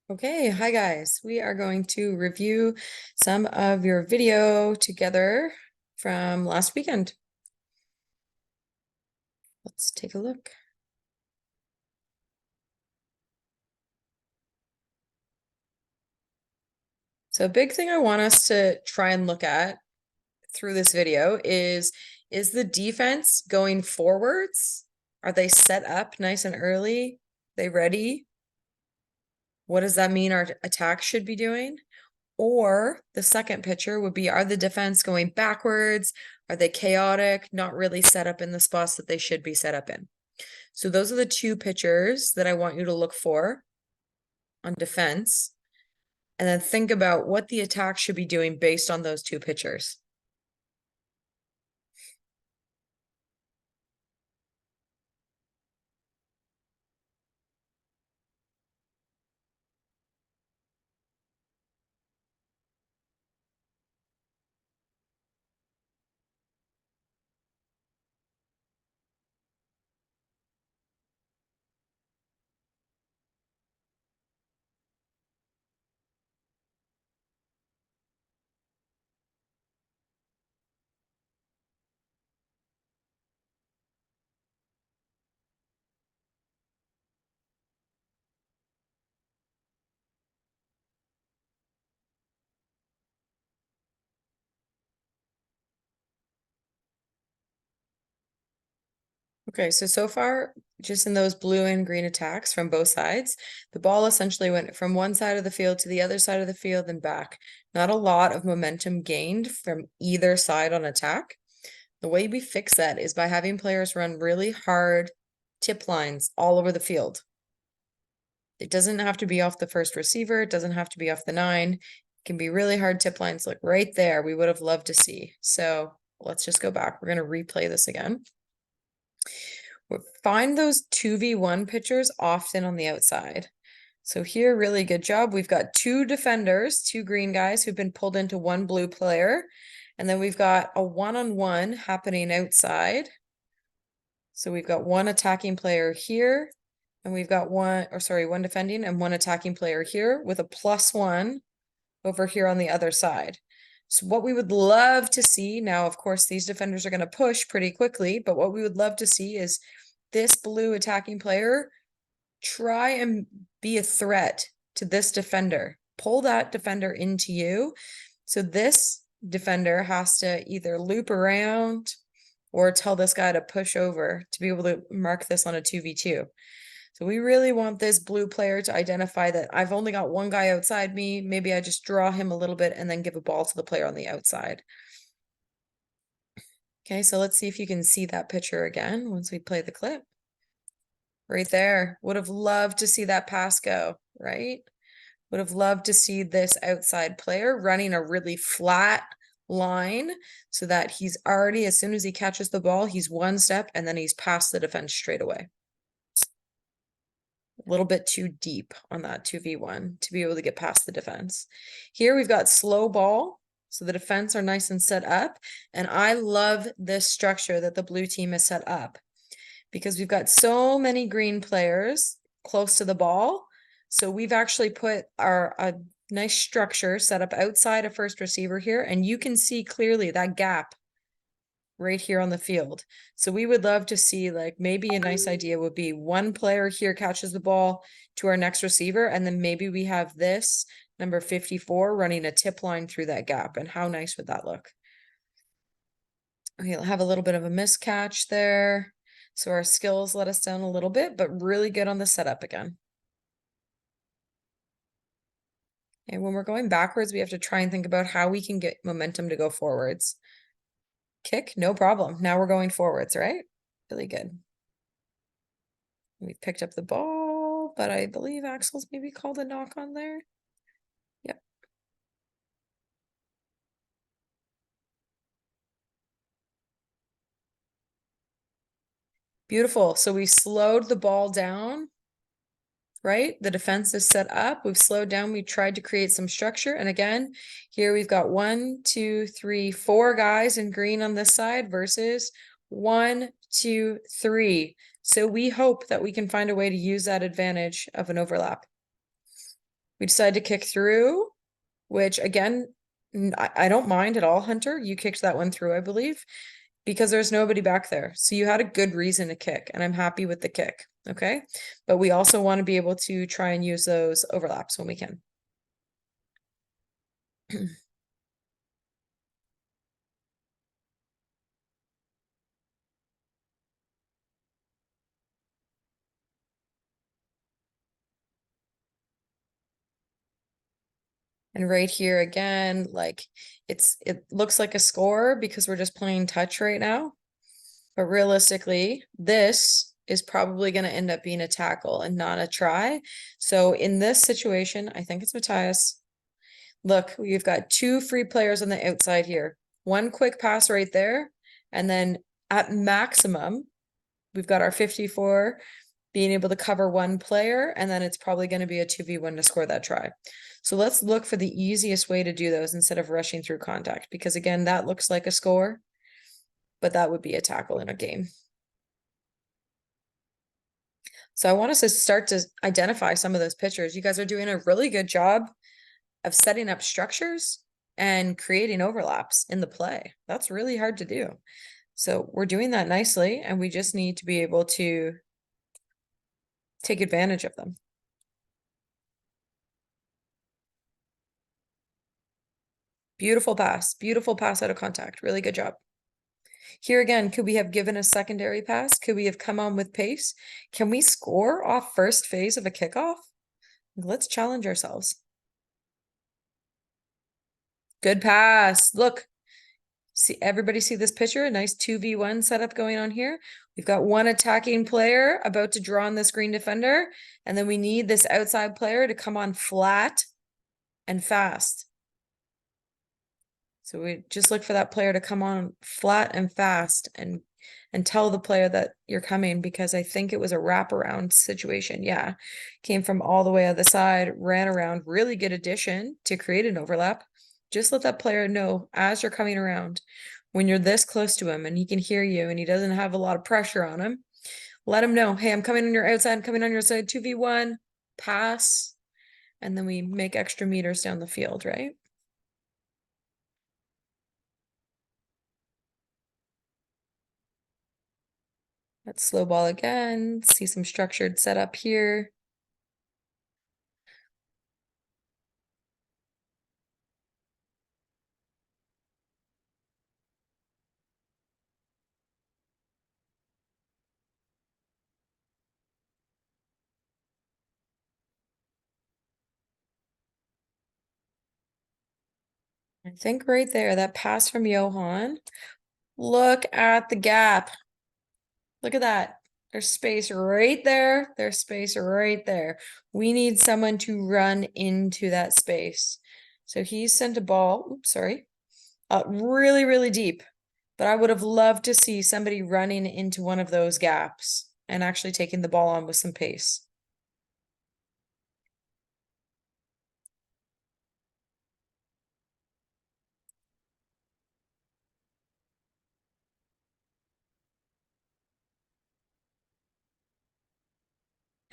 Okay, hi guys. We are going to review some of your video together from last weekend. Let's take a look. So a big thing I want us to try and look at through this video is the defense going forwards? Are they set up nice and early? They ready? What does that mean our attack should be doing? Or the second picture would be, are the defense going backwards? Are they chaotic, not really set up in the spots that they should be set up in? So those are the two pictures that I want you to look for on defense. And then think about what the attack should be doing based on those two pictures. Okay, so far, just in those blue and green attacks from both sides, the ball essentially went from one side of the field to the other side of the field and back. Not a lot of momentum gained from either side on attack. The way we fix that is by having players run really hard tip lines all over the field. It doesn't have to be off the first receiver. It doesn't have to be off the 9. It can be really hard tip lines, like right there. We would have loved to see. So let's just go back. We're going to replay this again. Find those 2v1 pitchers often on the outside. So here, really good job. We've got two defenders, two green guys who've been pulled into one blue player. And then we've got a one-on-one happening outside. So we've got one attacking player here, and we've got one defending and one attacking player here with a +1 over here on the other side. So what we would love to see now, of course, these defenders are going to push pretty quickly, but what we would love to see is this blue attacking player try and be a threat to this defender. Pull that defender into you. So this defender has to either loop around or tell this guy to push over to be able to mark this on a 2v2. So we really want this blue player to identify that I've only got one guy outside me. Maybe I just draw him a little bit and then give a ball to the player on the outside. Okay, so let's see if you can see that picture again once we play the clip. Right there. Would have loved to see that pass go, right? Would have loved to see this outside player running a really flat line so that he's already, as soon as he catches the ball, he's one step and then he's past the defense straight away. A little bit too deep on that 2v1 to be able to get past the defense. Here we've got slow ball, so the defense are nice and set up. And I love this structure that the blue team has set up because we've got so many green players close to the ball. So we've actually put a nice structure set up outside of first receiver here, and you can see clearly that gap right here on the field. So we would love to see, like, maybe a nice idea would be one player here catches the ball to our next receiver, and then maybe we have this number 54 running a tip line through that gap. And how nice would that look? Okay, we'll have a little bit of a miscatch there. So our skills let us down a little bit, but really good on the setup again. And when we're going backwards, we have to try and think about how we can get momentum to go forwards. Kick, no problem. Now we're going forwards, right? Really good. We've picked up the ball, but I believe Axel's maybe called a knock on there. Yep. Beautiful. So we slowed the ball down, right? The defense is set up. We've slowed down. We tried to create some structure. And again, here we've got 1, 2, 3, 4 guys in green on this side versus 1, 2, 3. So we hope that we can find a way to use that advantage of an overlap. We decide to kick through, which again, I don't mind at all, Hunter. You kicked that one through, I believe, because there's nobody back there. So you had a good reason to kick, and I'm happy with the kick. Okay. But we also want to be able to try and use those overlaps when we can. And right here again, like it looks like a score because we're just playing touch right now. But realistically, this is probably going to end up being a tackle and not a try. So in this situation, I think it's Matthias. Look, we've got two free players on the outside here. One quick pass right there. And then at maximum, we've got our 54 being able to cover one player, and then it's probably going to be a 2v1 to score that try. So let's look for the easiest way to do those instead of rushing through contact, because again, that looks like a score, but that would be a tackle in a game. So I want us to start to identify some of those pitchers. You guys are doing a really good job of setting up structures and creating overlaps in the play. That's really hard to do. So we're doing that nicely, and we just need to be able to take advantage of them. Beautiful pass out of contact. Really good job. Here again, could we have given a secondary pass? Could we have come on with pace? Can we score off first phase of a kickoff? Let's challenge ourselves. Good pass. Look, see, everybody see this picture? A nice 2v1 setup going on here. We've got one attacking player about to draw on this green defender, and then we need this outside player to come on flat and fast. So we just look for that player to come on flat and fast and tell the player that you're coming, because I think it was a wraparound situation. Yeah. Came from all the way on the side, ran around, really good addition to create an overlap. Just let that player know as you're coming around, when you're this close to him and he can hear you and he doesn't have a lot of pressure on him, let him know, hey, I'm coming on your outside, I'm coming on your side, 2v1, pass, and then we make extra meters down the field, right? Let's slow ball again, see some structured setup here. I think right there, that pass from Johan. Look at the gap. Look at that. There's space right there. There's space right there. We need someone to run into that space. So he sent a ball, oops, sorry, really, really deep. But I would have loved to see somebody running into one of those gaps and actually taking the ball on with some pace.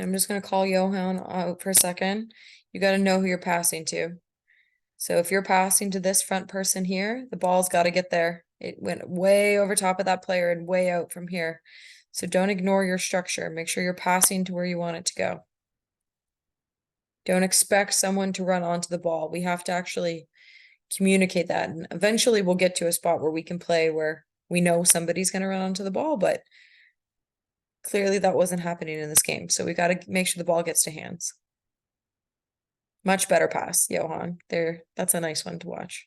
I'm just going to call Johan out for a second. You got to know who you're passing to. So if you're passing to this front person here, the ball's got to get there. It went way over top of that player and way out from here. So don't ignore your structure. Make sure you're passing to where you want it to go. Don't expect someone to run onto the ball. We have to actually communicate that. And eventually we'll get to a spot where we can play where we know somebody's going to run onto the ball, but clearly that wasn't happening in this game. So we got to make sure the ball gets to hands. Much better pass, Johan. There, that's a nice one to watch.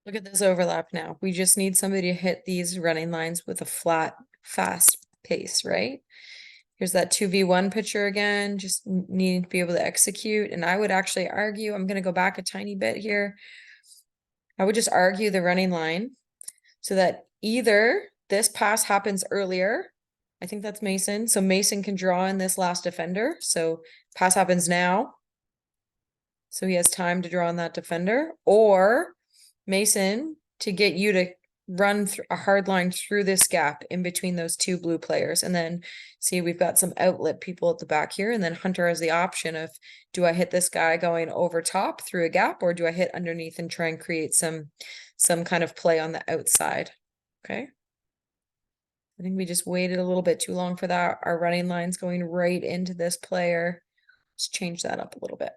Look at this overlap now. We just need somebody to hit these running lines with a flat, fast pace, right? Here's that 2v1 picture again, just needing to be able to execute. And I would actually argue, I'm going to go back a tiny bit here. I would just argue the running line so that either this pass happens earlier. I think that's Mason. So Mason can draw in this last defender. So pass happens now. So he has time to draw on that defender. Or Mason to get you to run a hard line through this gap in between those two blue players. And then see, we've got some outlet people at the back here. And then Hunter has the option of, do I hit this guy going over top through a gap, or do I hit underneath and try and create some kind of play on the outside? Okay. I think we just waited a little bit too long for that. Our running line's going right into this player. Let's change that up a little bit.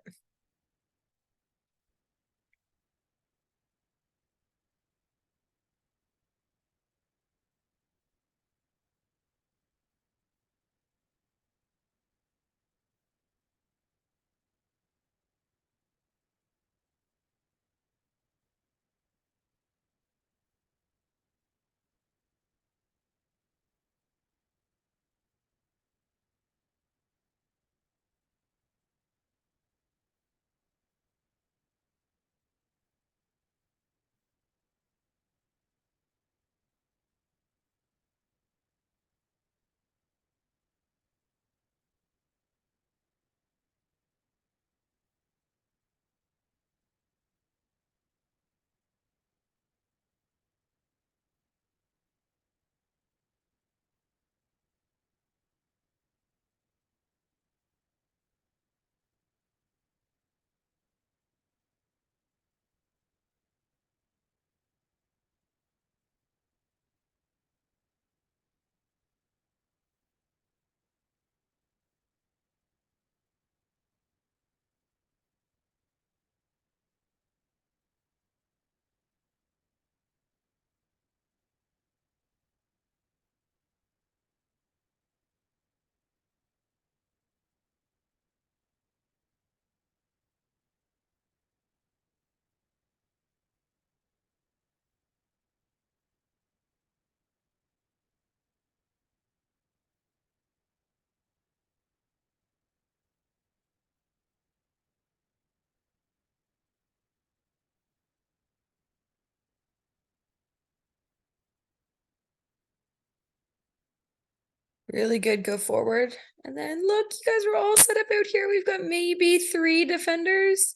Really good, go forward. And then look, you guys are all set up out here. We've got maybe 3 defenders,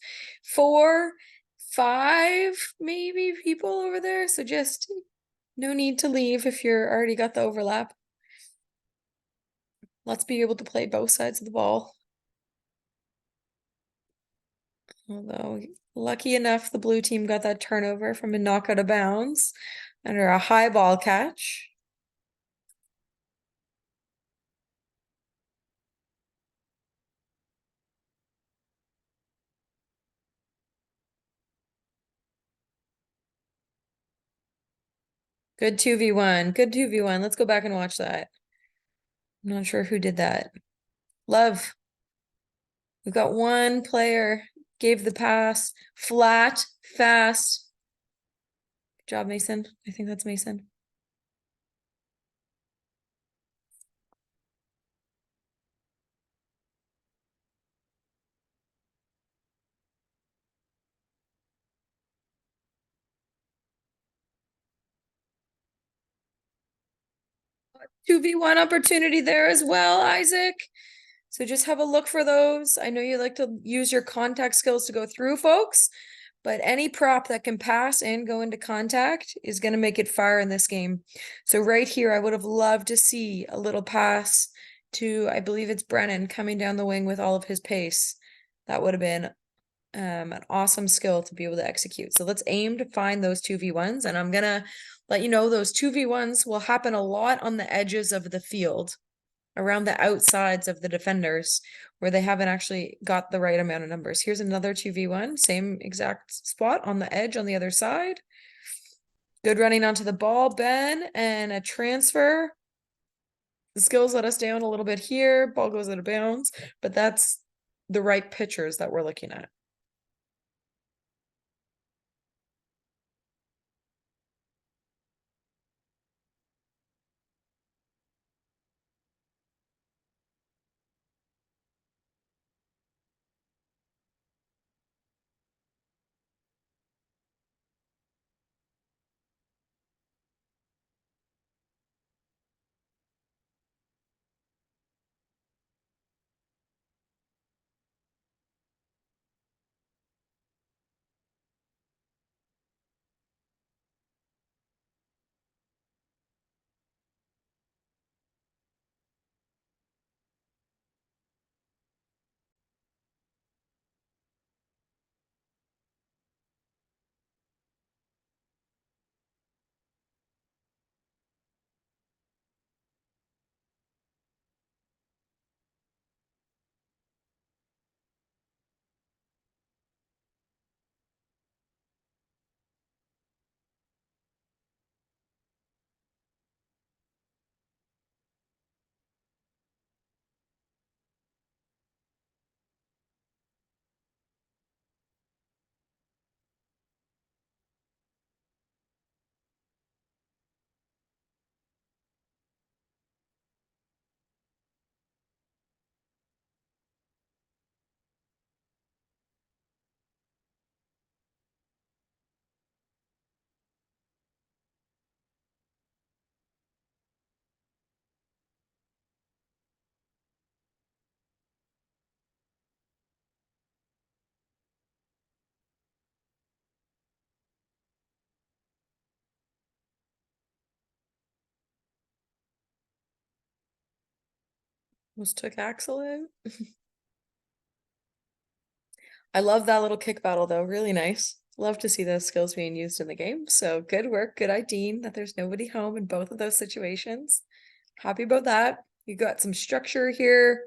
4, 5, maybe people over there. So just no need to leave if you're already got the overlap. Let's be able to play both sides of the ball. Although lucky enough, the blue team got that turnover from a knock out of bounds under a high ball catch. Good 2v1. Good 2v1. Let's go back and watch that. I'm not sure who did that. Love. We've got one player gave the pass flat, fast. Good job, Mason. I think that's Mason. Two v one opportunity there as well, Isaac. So just have a look for those. I know you like to use your contact skills to go through, folks, but any prop that can pass and go into contact is going to make it fire in this game. So right here, I would have loved to see a little pass to, I believe it's Brennan, coming down the wing with all of his pace. That would have been an awesome skill to be able to execute. So let's aim to find those 2v1s, and I'm gonna let you know those 2v1s will happen a lot on the edges of the field, around the outsides of the defenders, where they haven't actually got the right amount of numbers. Here's another 2v1, same exact spot on the edge on the other side. Good running onto the ball, Ben, and a transfer. The skills let us down a little bit here. Ball goes out of bounds, but that's the right pitchers that we're looking at. Almost took Axel out. I love that little kick battle though, really nice. Love to see those skills being used in the game. So good work, good idea that there's nobody home in both of those situations. Happy about that. You got some structure here.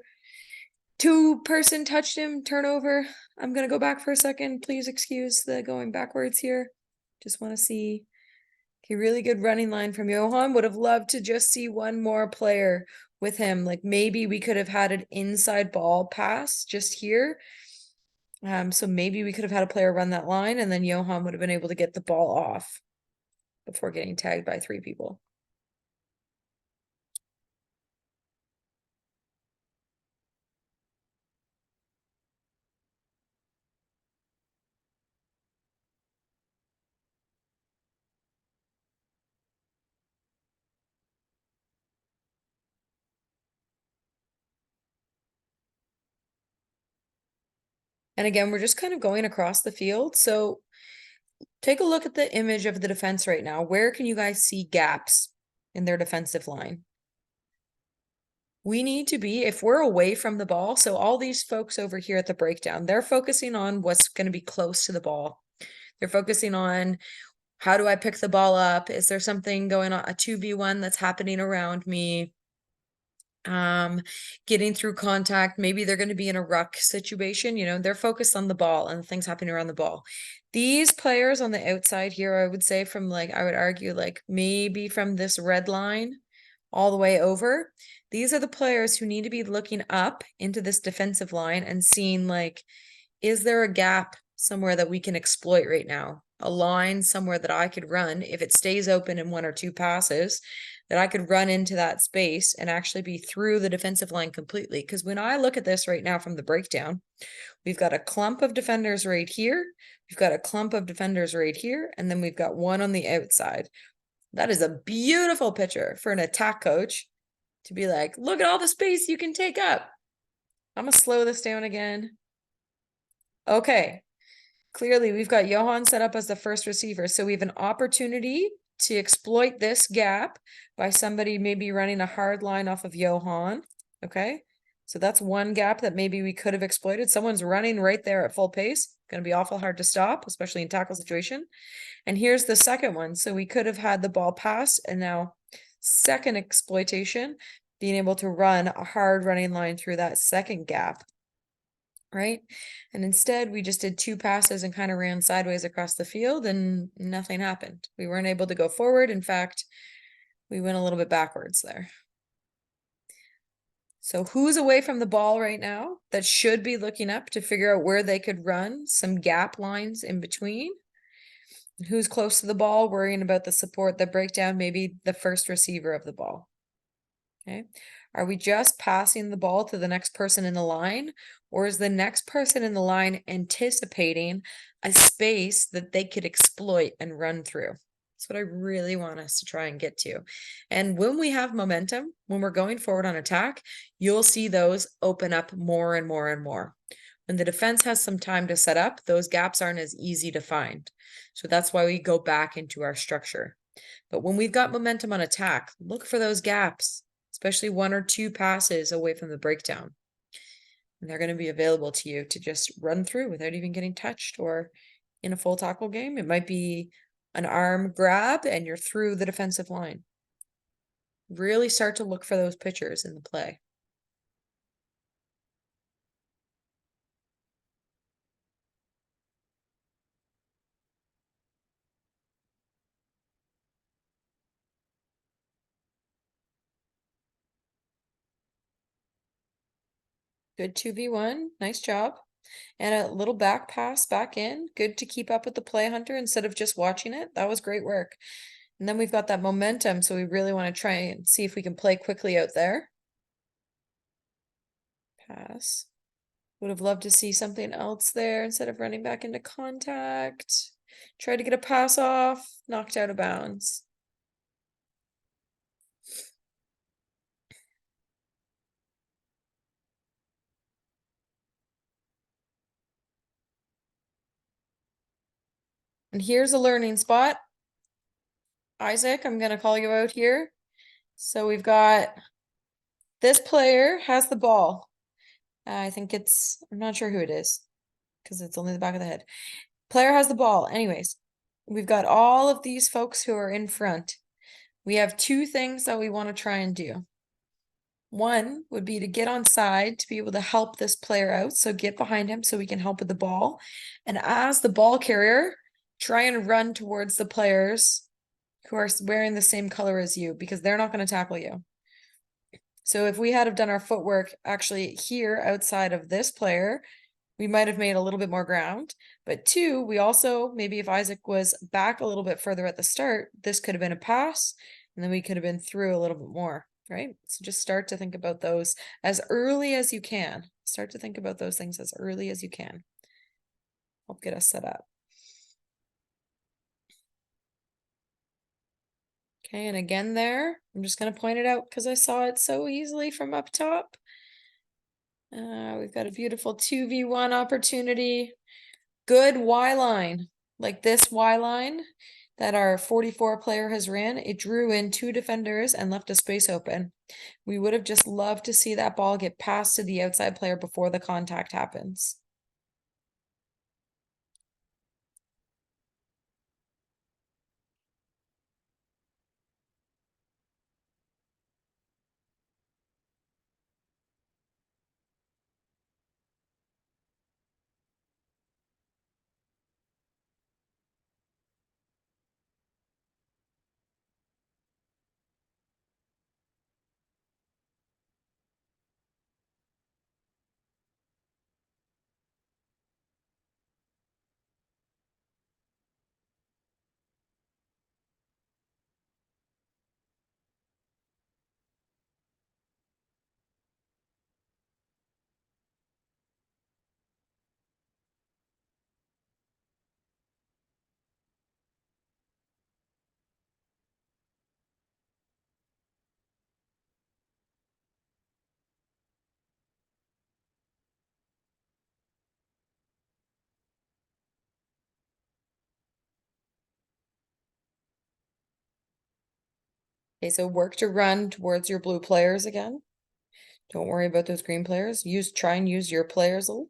Two-person touched him, turnover. I'm gonna go back for a second. Please excuse the going backwards here. Just want to see. Okay, really good running line from Johan. Would have loved to just see one more player with him. Like maybe we could have had an inside ball pass just here. So maybe we could have had a player run that line and then Johan would have been able to get the ball off before getting tagged by 3 people. And again, we're just kind of going across the field. So take a look at the image of the defense right now. Where can you guys see gaps in their defensive line? We need to be, if we're away from the ball, so all these folks over here at the breakdown, they're focusing on what's going to be close to the ball. They're focusing on how do I pick the ball up? Is there something going on, a 2v1 that's happening around me? Getting through contact, maybe they're going to be in a ruck situation, you know, they're focused on the ball and the things happening around the ball. These players on the outside here, I would say from like, I would argue like maybe from this red line all the way over, these are the players who need to be looking up into this defensive line and seeing like, is there a gap somewhere that we can exploit right now? A line somewhere that I could run if it stays open in 1 or 2 passes, that I could run into that space and actually be through the defensive line completely. Because when I look at this right now from the breakdown, we've got a clump of defenders right here. We've got a clump of defenders right here. And then we've got one on the outside. That is a beautiful picture for an attack coach to be like, look at all the space you can take up. I'm going to slow this down again. Okay. Clearly, we've got Johan set up as the first receiver. So we have an opportunity to exploit this gap by somebody maybe running a hard line off of Johan. Okay. So that's one gap that maybe we could have exploited. Someone's running right there at full pace. Going to be awful hard to stop, especially in tackle situation. And here's the second one. So we could have had the ball pass and now second exploitation, being able to run a hard running line through that second gap. Right? And instead we just did 2 passes and kind of ran sideways across the field and nothing happened. We weren't able to go forward. In fact, we went a little bit backwards there. So who's away from the ball right now that should be looking up to figure out where they could run some gap lines in between? Who's close to the ball, worrying about the support, the breakdown, maybe the first receiver of the ball. Okay. Are we just passing the ball to the next person in the line, or is the next person in the line anticipating a space that they could exploit and run through? That's what I really want us to try and get to. And when we have momentum, when we're going forward on attack, you'll see those open up more and more and more. When the defense has some time to set up, those gaps aren't as easy to find. So that's why we go back into our structure. But when we've got momentum on attack, look for those gaps, especially 1 or 2 passes away from the breakdown. And they're going to be available to you to just run through without even getting touched. Or in a full tackle game, it might be an arm grab and you're through the defensive line. Really start to look for those pictures in the play. Good 2v1, nice job. And a little back pass back in. Good to keep up with the play hunter instead of just watching it. That was great work. And then we've got that momentum, so we really want to try and see if we can play quickly out there. Pass. Would have loved to see something else there instead of running back into contact. Tried to get a pass off, knocked out of bounds. And here's a learning spot. Isaac, I'm going to call you out here. So we've got This player has the ball. I'm not sure who it is because it's only the back of the head. Player has the ball. Anyways, we've got all of these folks who are in front. We have two things that we want to try and do. One would be to get on side to be able to help this player out. So get behind him so we can help with the ball. And as the ball carrier, try and run towards the players who are wearing the same color as you because they're not going to tackle you. So if we had have done our footwork actually here outside of this player, we might have made a little bit more ground. But two, we also, maybe if Isaac was back a little bit further at the start, this could have been a pass, and then we could have been through a little bit more, right? So just start to think about those as early as you can. Start to think about those things as early as you can. Help get us set up. Okay, and again there, I'm just going to point it out because I saw it so easily from up top. We've got a beautiful 2v1 opportunity. Good Y line, like this Y line that our 44 player has ran. It drew in two defenders and left a space open. We would have just loved to see that ball get passed to the outside player before the contact happens. Okay, so work to run towards your blue players again. Don't worry about those green players. Try and use your players a little.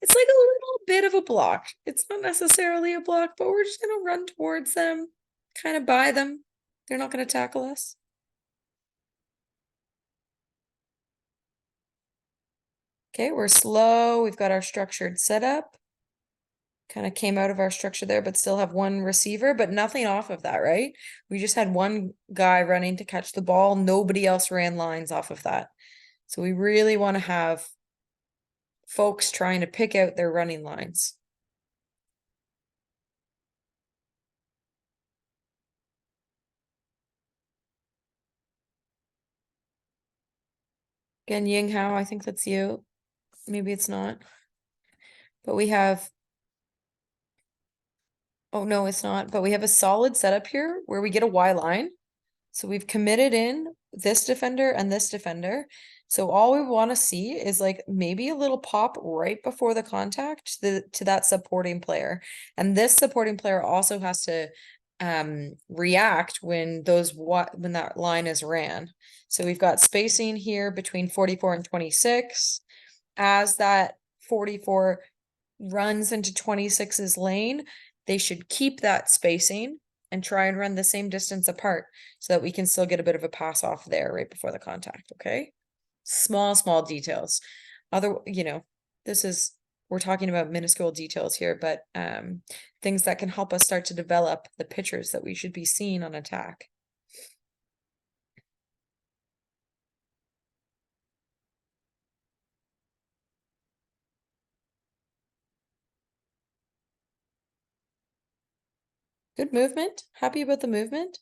It's like a little bit of a block. It's not necessarily a block, but we're just gonna run towards them, kind of by them. They're not gonna tackle us. Okay, we're slow. We've got our structured setup. Kind of came out of our structure there, but still have one receiver, but nothing off of that, right? We just had one guy running to catch the ball. Nobody else ran lines off of that. So we really want to have folks trying to pick out their running lines. Again, Ying Hao, I think that's you. Maybe it's not. But we have, oh no, it's not. But we have a solid setup here where we get a Y line. So we've committed in this defender and this defender. So all we want to see is like maybe a little pop right before the contact to that supporting player. And this supporting player also has to react when when that line is ran. So we've got spacing here between 44 and 26. As that 44 runs into 26's lane, they should keep that spacing and try and run the same distance apart so that we can still get a bit of a pass off there right before the contact, okay? Small details. We're talking about minuscule details here, but things that can help us start to develop the pictures that we should be seeing on attack. Good movement. Happy about the movement.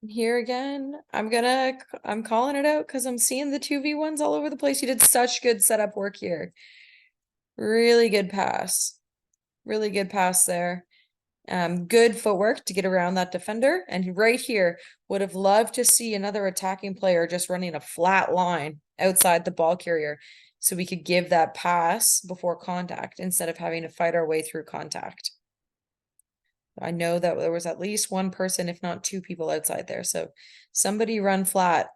Here again, I'm calling it out because I'm seeing the 2v1s all over the place. You did such good setup work here. Really good pass. Really good pass there. Good footwork to get around that defender. And right here, would have loved to see another attacking player just running a flat line outside the ball carrier so we could give that pass before contact instead of having to fight our way through contact. I know that there was at least one person, if not two people outside there. So somebody run flat.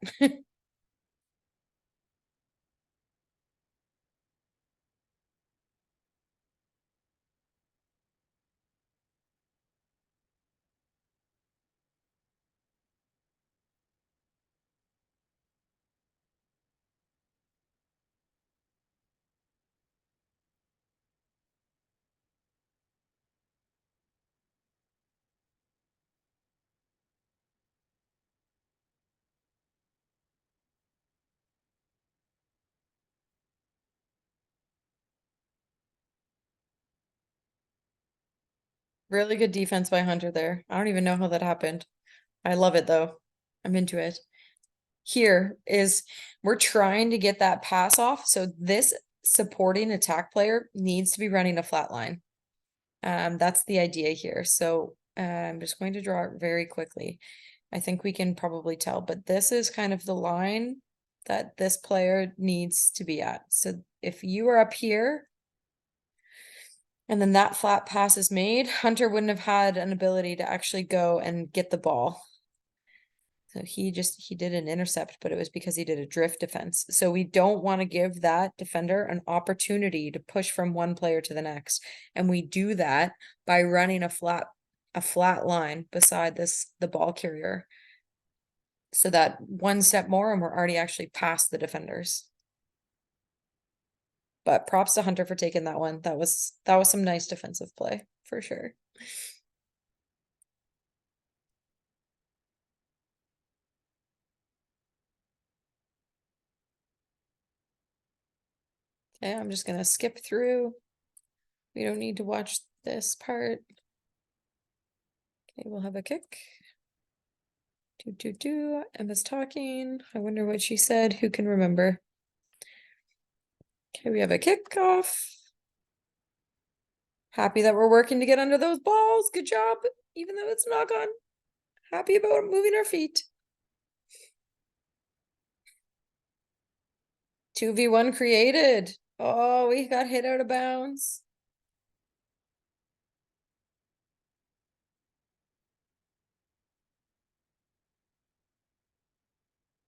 Really good defense by Hunter there. I don't even know how that happened. I love it though. I'm into it. Here is we're trying to get that pass off. So this supporting attack player needs to be running a flat line. That's the idea here. So I'm just going to draw it very quickly. I think we can probably tell, but this is kind of the line that this player needs to be at. So if you are up here and then that flat pass is made, Hunter wouldn't have had an ability to actually go and get the ball. So he did an intercept, but it was because he did a drift defense. So we don't want to give that defender an opportunity to push from one player to the next. And we do that by running a flat line beside the ball carrier. So that one step more and we're already actually past the defenders. But props to Hunter for taking that one. That was some nice defensive play for sure. Okay, I'm just gonna skip through. We don't need to watch this part. Okay, we'll have a kick. Emma's talking. I wonder what she said. Who can remember? Okay, we have a kickoff. Happy that we're working to get under those balls. Good job. Even though it's not gone. Happy about moving our feet. 2v1 created. Oh, we got hit out of bounds.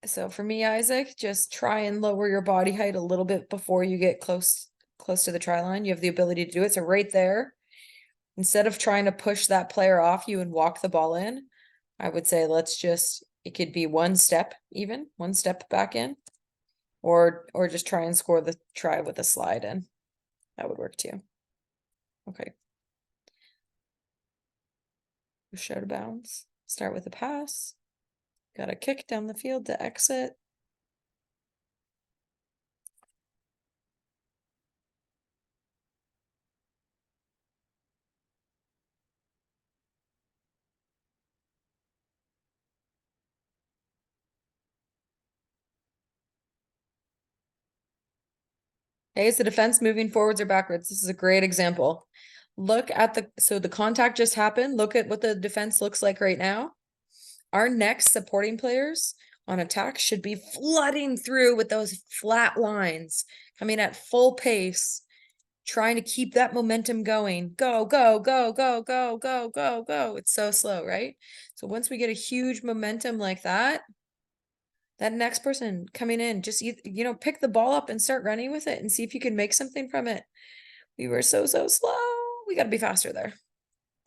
So for me, Isaac, just try and lower your body height a little bit before you get close to the try line. You have the ability to do it. So right there, instead of trying to push that player off you and walk the ball in, I would say it could be one step even, one step back in, or just try and score the try with a slide in. That would work too. Okay. Push out of bounds. Start with a pass. Got a kick down the field to exit. Hey, is the defense moving forwards or backwards? This is a great example. Look at the contact just happened. Look at what the defense looks like right now. Our next supporting players on attack should be flooding through with those flat lines, coming at full pace, trying to keep that momentum going. Go, go, go, go, go, go, go, go. It's so slow, right? So once we get a huge momentum like that next person coming in, just, pick the ball up and start running with it and see if you can make something from it. We were so slow. We got to be faster there.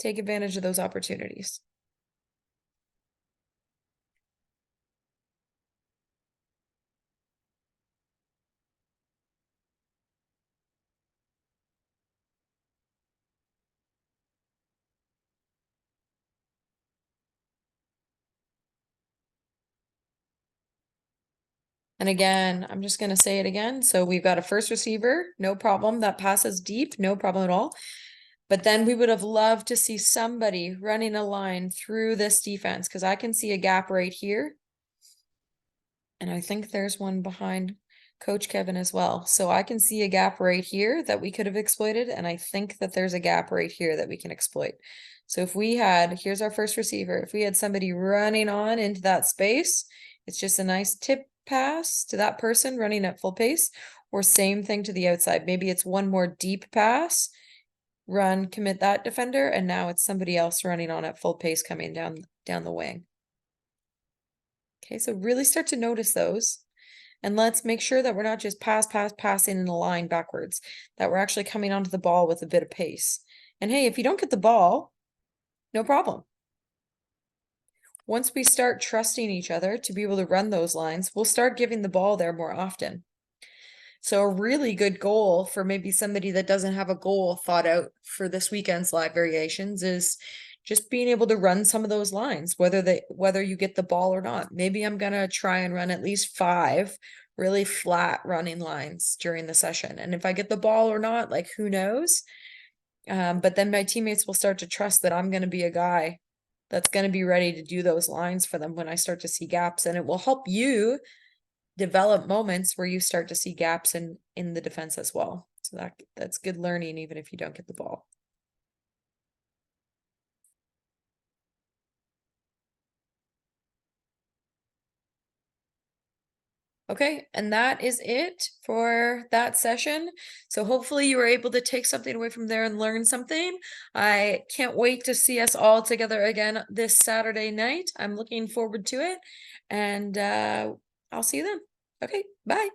Take advantage of those opportunities. And again, I'm just going to say it again. So we've got a first receiver, no problem. That passes deep, no problem at all. But then we would have loved to see somebody running a line through this defense, because I can see a gap right here. And I think there's one behind Coach Kevin as well. So I can see a gap right here that we could have exploited. And I think that there's a gap right here that we can exploit. So if we had, here's our first receiver, if we had somebody running on into that space, it's just a nice tip pass to that person running at full pace, or same thing to the outside. Maybe it's one more deep pass, run, commit that defender, and now it's somebody else running on at full pace coming down the wing. Okay, so really start to notice those. And let's make sure that we're not just passing in a line backwards, that we're actually coming onto the ball with a bit of pace. And hey, if you don't get the ball, no problem. Once we start trusting each other to be able to run those lines, we'll start giving the ball there more often. So a really good goal for maybe somebody that doesn't have a goal thought out for this weekend's live variations is just being able to run some of those lines, whether you get the ball or not. Maybe I'm gonna try and run at least 5 really flat running lines during the session. And if I get the ball or not, like, who knows? But then my teammates will start to trust that I'm gonna be a guy that's gonna be ready to do those lines for them when I start to see gaps. And it will help you develop moments where you start to see gaps in the defense as well. So that's good learning, even if you don't get the ball. Okay, and that is it for that session. So hopefully you were able to take something away from there and learn something. I can't wait to see us all together again this Saturday night. I'm looking forward to it, and I'll see you then. Okay, bye.